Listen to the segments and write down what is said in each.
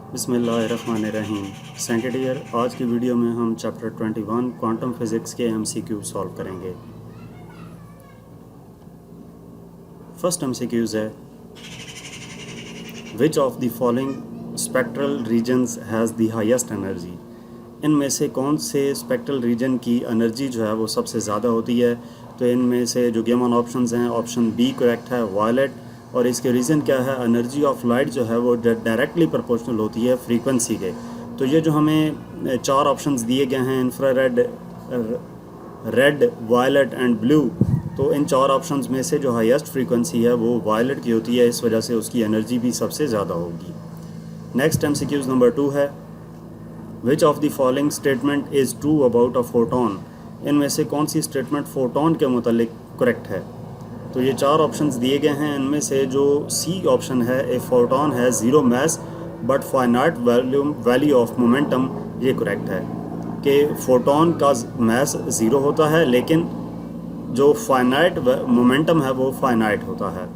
बिस्मिल्लाहिर्रहमानिर्रहीम। Second year. आज की वीडियो में हम चैप्टर 21 क्वांटम फिज़िक्स के एमसीक्यू सॉल्व करेंगे। फर्स्ट एमसीक्यूज़ है, which of the following spectral regions has the highest energy. इनमें से कौन से स्पेक्ट्रल रीजन की एनर्जी जो है वो सबसे ज़्यादा होती है। तो इनमें से जो गिवन ऑप्शंस हैं, ऑप्शन बी करेक्ट है, वायलेट। और इसके रीज़न क्या है, एनर्जी ऑफ लाइट जो है वो डायरेक्टली प्रोपोर्शनल होती है फ्रीक्वेंसी के। तो ये जो हमें चार ऑप्शंस दिए गए हैं, infrared, red, violet and blue, तो इन चार ऑप्शंस में से जो हाईएस्ट फ्रीक्वेंसी है वो वायलेट की होती है, इस वजह से उसकी एनर्जी भी सबसे ज़्यादा होगी। नेक्स्ट एमसीक्यूज़ नंबर 2 है, which of the following statement is true about a photon. इनमें से कौन सी स्टेटमेंट फोटोन के मुतालिक करेक्ट है। तो ये चार ऑप्शंस दिए गए हैं, इनमें से जो सी ऑप्शन है, ए फोटोन है zero mass but finite value of momentum, ये करेक्ट है कि फोटोन का मास ज़ीरो होता है लेकिन जो फाइनाइट मोमेंटम है वो फाइनाइट होता है।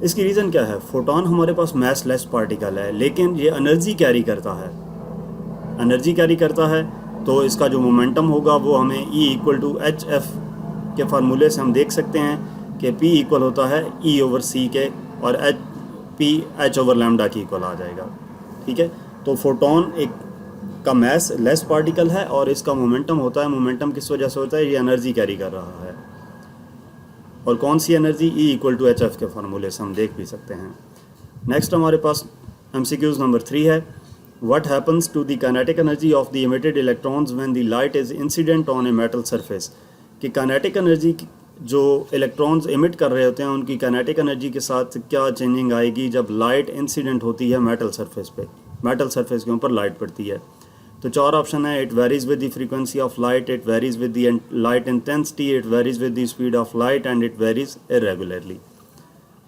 इसकी रीज़न क्या है, फोटोन हमारे पास मास लेस पार्टिकल है लेकिन ये एनर्जी कैरी करता है, तो इसका जो मोमेंटम होगा वो हमें E equal to H F के फार्मूले से हम देख सकते हैं कि P इक्वल होता है E ओवर C के, और P H ओवर लैम्डा की इक्वल आ जाएगा। ठीक है, तो फोटोन एक का मास लेस पार्टिकल है और इसका मोमेंटम होता है, मोमेंटम किस वजह से होता है, ये एनर्जी कैरी कर रहा है। और कौन सी energy, E equal to H F के फार्मूले से हम देख भी सकते हैं। नेक्स्ट हमारे पास MCQs नंबर 3 है, What happens to the kinetic energy of the emitted electrons when the light is incident on a metal surface। कि kinetic energy जो इलेक्ट्रॉन्स इमिट कर रहे होते हैं उनकी kinetic energy के साथ क्या चेंजिंग आएगी जब लाइट इंसिडेंट होती है मेटल सरफेस पे, मेटल सरफेस के ऊपर लाइट पड़ती है। तो चार ऑप्शन है, it varies with the frequency of light, it varies with the light intensity, it varies with the speed of light and it varies irregularly.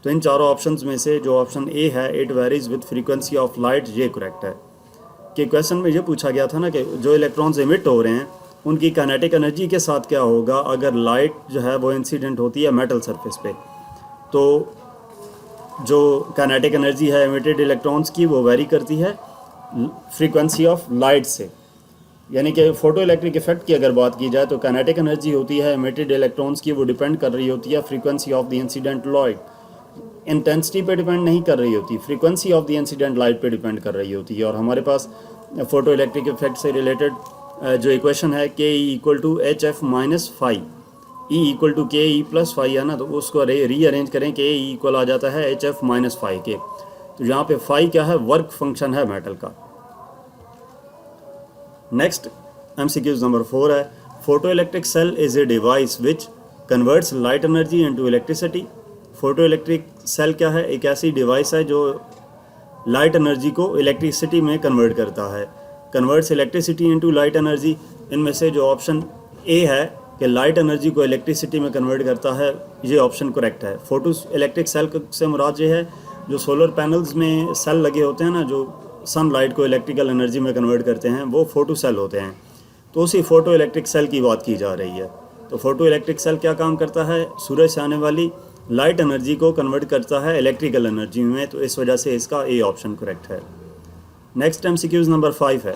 तो इन चारों ऑप्शंस में से जो ऑप्शन ए है, it varies with frequency of light, ये correct है। कि question में ये पूछा गया था ना कि जो इलेक्ट्रॉन्स इमिट हो रहे हैं उनकी काइनेटिक एनर्जी के साथ क्या होगा अगर लाइट जो है वो इंसिडेंट होती है मेटल सरफेस पे। तो जो काइनेटिक एनर्जी है इमिटेड इलेक्ट्रॉन्स की वो वेरी करती है फ्रीक्वेंसी ऑफ लाइट से। यानी कि फोटो इलेक्ट्रिक इफेक्ट की अगर बात की जाए तो काइनेटिक एनर्जी होती है इमिटेड इलेक्ट्रॉन्स की, वो डिपेंड कर रही होती है frequency of the incident light, intensity पे डिपेंड नहीं कर रही होती, frequency of the incident light पे डिपेंड कर रही होती है। और हमारे पास फोटो इलेक्ट्रिक इफेक्ट से रिलेटेड जो इक्वेशन है K E equal to H F minus phi, E equal to K E plus phi है ना, तो उसको रीअरेंज करें के ई इक्वल आ जाता है एच एफ माइनस फाई के। तो यहाँ पे फाई क्या है, वर्क फंक्शन है मेटल का। नेक्स्ट MCQs नंबर 4 है, photo electric cell is a device which converts light energy into electricity. Photo electric cell क्या है, एक ऐसी डिवाइस है जो लाइट एनर्जी को इलेक्ट्रिसिटी में कन्वर्ट करता है, converts electricity into light energy. इनमें से जो ऑप्शन ए है कि लाइट एनर्जी को इलेक्ट्रिसिटी में कन्वर्ट करता है, ये ऑप्शन करेक्ट है। फोटो इलेक्ट्रिक सेल से मुराद ये है जो सोलर पैनल्स में सेल लगे होते हैं ना, जो सनलाइट को इलेक्ट्रिकल एनर्जी में कन्वर्ट करते हैं, वो फोटो सेल होते हैं। तो उसी फोटो इलेक्ट्रिक सेल की बात की जा रही है। तो फोटो इलेक्ट्रिक सेल क्या काम करता है, सूरज से आने वाली लाइट एनर्जी को कन्वर्ट करता है इलेक्ट्रिकल एनर्जी में, तो इस वजह से इसका ए ऑप्शन करेक्ट है। नेक्स्ट MCQs नंबर 5 है,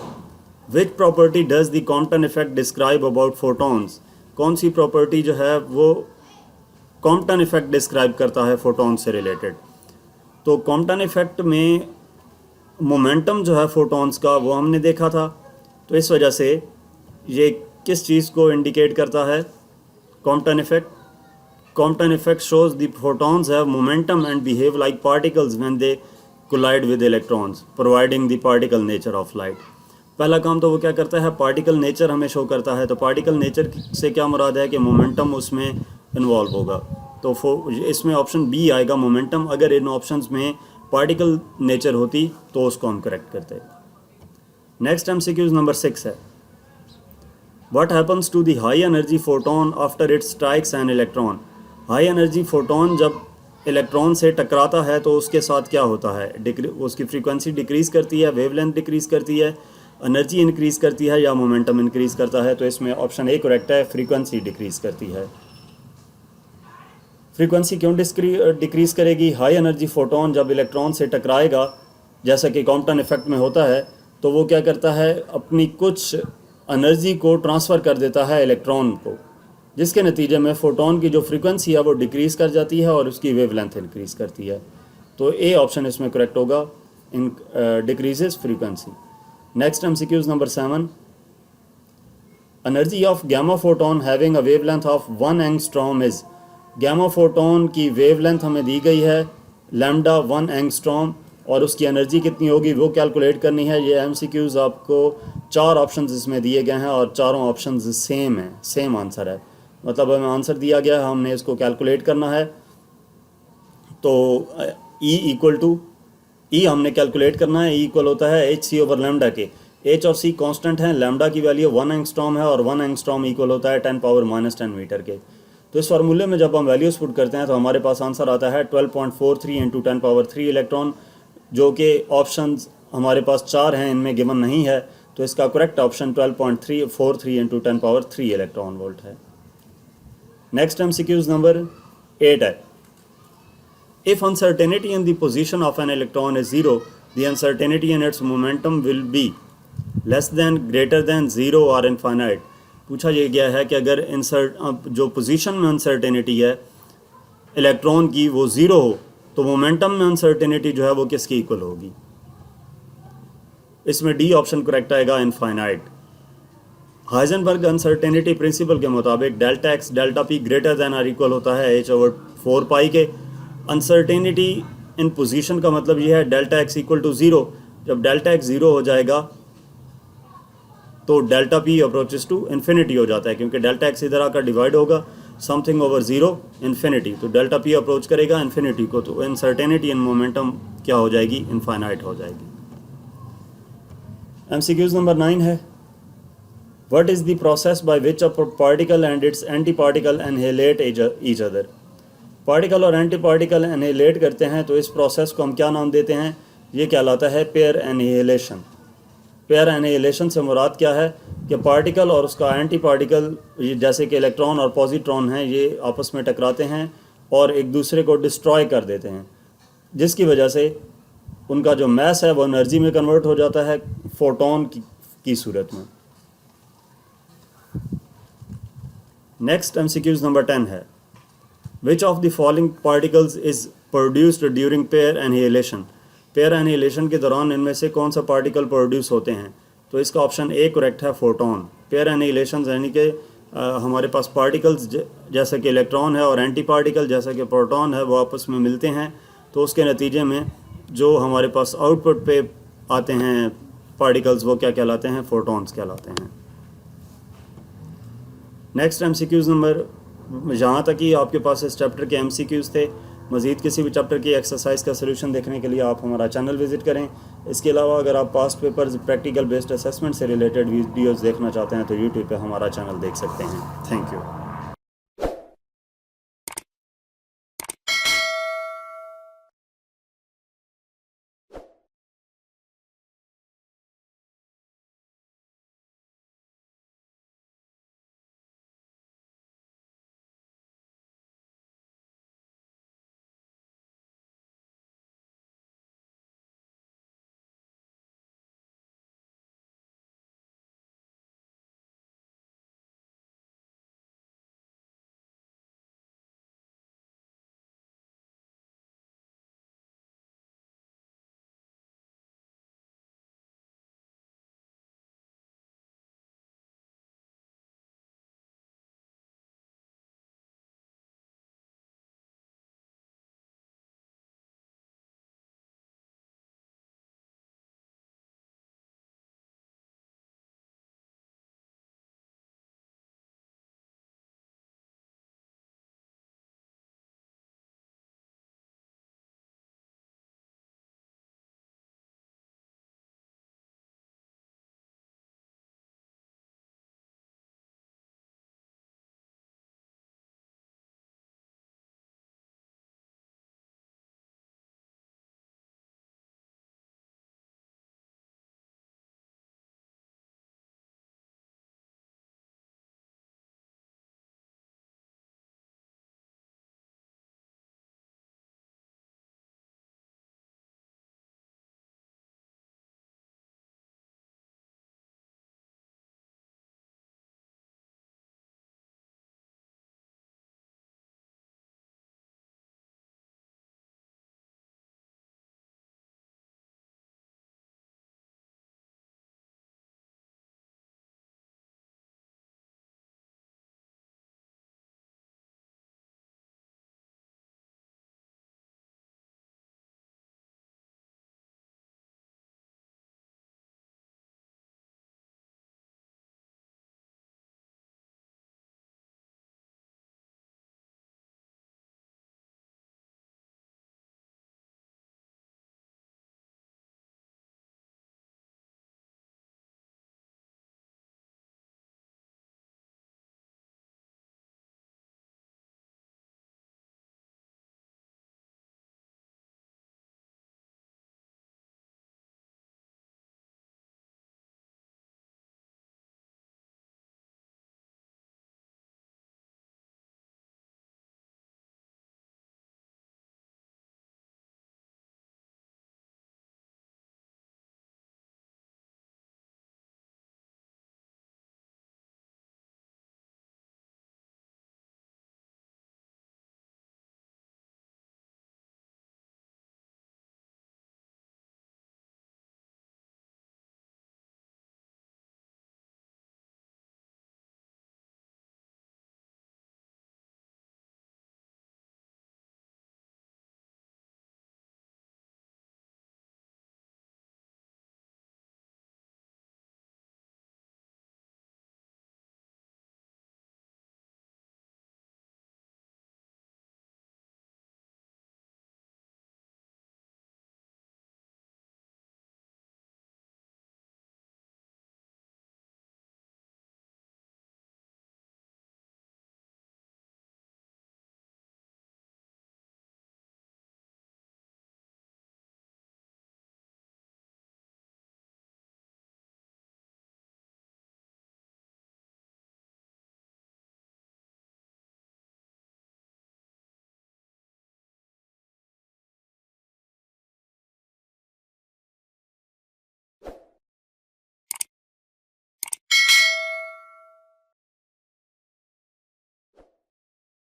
which property does the Compton effect describe about photons. कौन सी प्रॉपर्टी जो है वो कॉम्पटन इफेक्ट डिस्क्राइब करता है फोटॉन से रिलेटेड। तो कॉम्पटन इफेक्ट में मोमेंटम जो है फोटॉन्स का वो हमने देखा था, तो इस वजह से ये किस चीज़ को इंडिकेट करता है, Compton effect. Compton effect shows the photons have momentum and behave like particles when they collide with electrons, providing the particle nature of light। पहला काम तो वो क्या करता है, पार्टिकल नेचर हमें शो करता है। तो पार्टिकल नेचर से क्या मुराद है कि मोमेंटम उसमें इन्वॉल्व होगा। तो इसमें ऑप्शन बी आएगा मोमेंटम। अगर इन ऑप्शंस में पार्टिकल नेचर होती तो उसको हम करेक्ट करते। नेक्स्ट MCQs नंबर 6 है, What happens to the high energy photon after it strikes an electron। High energy photon जब इलेक्ट्रॉन से टकराता है तो उसके साथ क्या होता है, उसकी फ्रीक्वेंसी डिक्रीज़ करती है, वेवलेंथ डिक्रीज़ करती है, एनर्जी इंक्रीज़ करती है या मोमेंटम इंक्रीज़ करता है। तो इसमें ऑप्शन ए करेक्ट है, फ्रीक्वेंसी डिक्रीज़ करती है। फ्रीक्वेंसी क्यों डिक्रीज़ करेगी, हाई एनर्जी फोटोन जब इलेक्ट्रॉन से टकराएगा जैसा कि कॉम्पटन इफेक्ट में होता है, तो वो क्या करता है, अपनी कुछ एनर्जी को ट्रांसफ़र कर देता है इलेक्ट्रॉन को, जिसके नतीजे में फ़ोटोन की जो फ्रीक्वेंसी है वो डिक्रीज़ कर जाती है और उसकी वेवलेंथ इंक्रीज़ करती है। तो ए ऑप्शन इसमें करेक्ट होगा, in decreases frequency. Next MCQs number 7, energy of gamma photon having a wavelength of 1 angstrom is. Gamma photon की वेवलेंथ हमें दी गई है लैम्डा 1 एंगस्ट्रॉम, और उसकी एनर्जी कितनी होगी वो कैलकुलेट करनी है। ये MCQs आपको 4 ऑप्शंस इसमें दिए गए हैं और चारों ऑप्शंस सेम हैं, सेम आंसर है, मतलब हमें आंसर दिया गया है, हमने इसको कैलकुलेट करना है। तो E इक्वल टू E हमने कैलकुलेट करना है, E इक्वल होता है HC ओवर लैम्डा के। H और C कांस्टेंट हैं, लैम्डा की वैल्यू 1 एंगस्ट्रॉम है और 1 एंगस्ट्रॉम इक्वल होता है 10⁻⁻10 मीटर के। तो इस फार्मूले में जब हम वैल्यूज़ पुट करते हैं तो हमारे पास आंसर आता है 12.43 इंटू 10⁻3 इलेक्ट्रॉन, जो कि ऑप्शंस हमारे पास 4 हैं, इनमें गिवन नहीं है, तो इसका correct option 12.43 into 10⁻3 electron volt है। नेक्स्ट MCQs नंबर 8 है, if uncertainty in the position of an electron is 0, the uncertainty in its momentum will be less than, greater than, 0 or infinite। पूछा ये गया है कि अगर जो पोजीशन में अनसर्टेनिटी है इलेक्ट्रॉन की वो 0 हो तो मोमेंटम में अनसर्टेनिटी जो है वो किसकी इक्वल होगी। इसमें डी ऑप्शन करेक्ट आएगा, इनफाइनाइट। हाइजेनबर्ग अनसर्टेनिटी प्रिंसिपल के मुताबिक delta x delta P greater than और इक्वल होता है h/4 पाई के। अनसर्टेनिटी इन पोजीशन का मतलब ये है डेल्टा एक्स इक्वल टू 0। जब डेल्टा एक्स 0 हो जाएगा तो delta P approaches to infinity हो जाता है, क्योंकि डेल्टा एक्स इधर आकर डिवाइड होगा समथिंग ओवर 0 इन्फिनिटी, तो डेल्टा पी अप्रोच करेगा इन्फिनिटी को, तो अनसर्टेनिटी इन मोमेंटम क्या हो जाएगी, इनफाइनाइट हो जाएगी। MCQs नंबर 9 है, what is the process by which a particle and its anti particle annihilate each other. Particle और एंटी पार्टिकल एनहिलेट करते हैं, तो इस प्रोसेस को हम क्या नाम देते हैं, ये कहलाता है पेयर एनहिलेशन। पेयर एनहिलेशन से मुराद क्या है कि पार्टिकल और उसका एंटी पार्टिकल, जैसे कि इलेक्ट्रॉन और पॉजिट्रॉन हैं, ये आपस में टकराते हैं और एक दूसरे को डिस्ट्रॉय कर देते हैं, जिसकी वजह से उनका जो मैस है वो एनर्जी में कन्वर्ट हो जाता है फोटोन की सूरत में। नेक्स्ट MCQs नंबर 10 है, which of the following particles is produced during pair annihilation. Pair annihilation के दौरान इनमें से कौन सा पार्टिकल प्रोड्यूस होते हैं, तो इसका ऑप्शन ए करेक्ट है, फोटोन। पेयर एनहिलेशन यानी कि हमारे पास पार्टिकल्स जैसा कि इलेक्ट्रॉन है और एंटी पार्टिकल जैसा कि प्रोटॉन है वो आपस में मिलते हैं, तो उसके नतीजे में जो हमारे पास आउटपुट पे आते हैं पार्टिकल्स वो क्या कहलाते हैं, फोटॉन्स कहलाते हैं। नेक्स्ट MCQs नंबर, यहाँ तक ही आपके पास इस चैप्टर के MCQs थे। मज़ीद किसी भी चैप्टर की एक्सरसाइज का सलूशन देखने के लिए आप हमारा चैनल विज़िट करें। इसके अलावा अगर आप past papers, practical based assessment से रिलेटेड वीडियोज़ देखना चाहते हैं तो यूट्यूब पे हमारा चैनल देख सकते हैं। Thank you.